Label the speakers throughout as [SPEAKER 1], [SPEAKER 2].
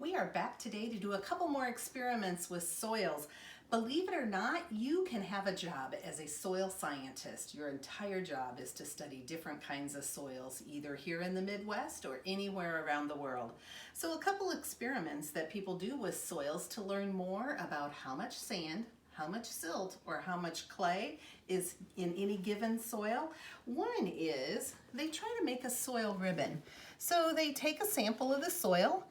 [SPEAKER 1] We are back today to do a couple more experiments with soils. Believe it or not, you can have a job as a soil scientist. Your entire job is to study different kinds of soils, either here in the Midwest or anywhere around the world. So a couple experiments that people do with soils to learn more about how much sand, how much silt, or how much clay is in any given soil. One is they try to make a soil ribbon. So they take a sample of the soil.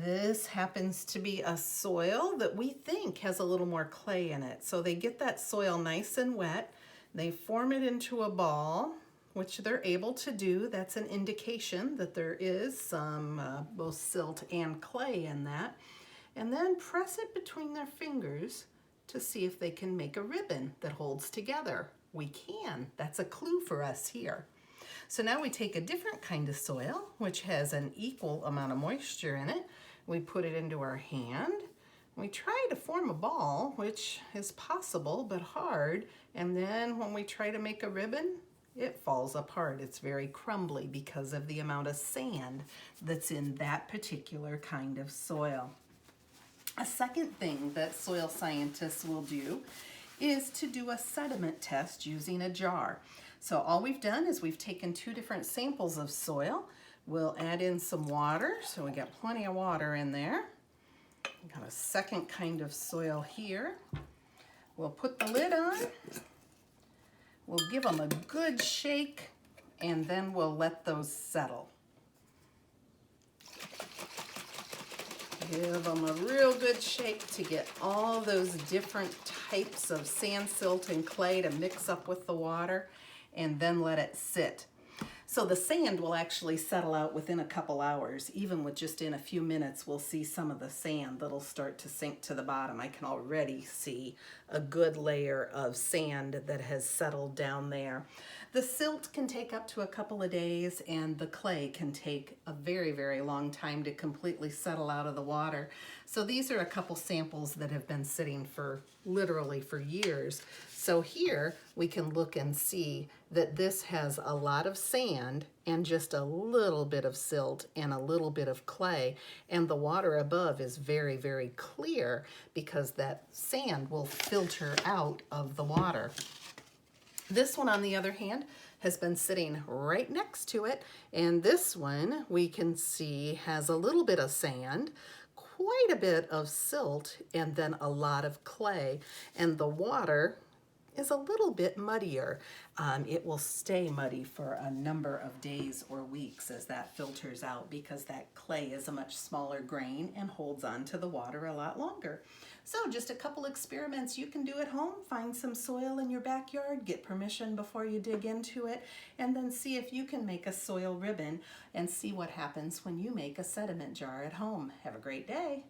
[SPEAKER 1] This happens to be a soil that we think has a little more clay in it. So they get that soil nice and wet. They form it into a ball, which they're able to do. That's an indication that there is some both silt and clay in that. And then press it between their fingers to see if they can make a ribbon that holds together. We can. That's a clue for us here. So now we take a different kind of soil, which has an equal amount of moisture in it. We put it into our hand. We try to form a ball, which is possible but hard. And then when we try to make a ribbon, it falls apart. It's very crumbly because of the amount of sand that's in that particular kind of soil. A second thing that soil scientists will do is to do a sediment test using a jar. So all we've done is we've taken two different samples of soil. We'll add in some water, so we got plenty of water in there. We've got a second kind of soil here. We'll put the lid on. We'll give them a good shake, and then we'll let those settle. Give them a real good shake to get all those different types of sand, silt, and clay to mix up with the water, and then let it sit. So the sand will actually settle out within a couple hours. Even with just in a few minutes, we'll see some of the sand that'll start to sink to the bottom. I can already see a good layer of sand that has settled down there. The silt can take up to a couple of days, and the clay can take a very, very long time to completely settle out of the water. So these are a couple samples that have been sitting for literally for years. So here we can look and see that this has a lot of sand and just a little bit of silt and a little bit of clay, and the water above is very, very clear because that sand will filter out of the water. This one, on the other hand, has been sitting right next to it, and this one we can see has a little bit of sand, quite a bit of silt, and then a lot of clay, and the water is a little bit muddier. It will stay muddy for a number of days or weeks as that filters out because that clay is a much smaller grain and holds on to the water a lot longer. So just a couple experiments you can do at home. Find some soil in your backyard, get permission before you dig into it, and then see if you can make a soil ribbon and see what happens when you make a sediment jar at home. Have a great day.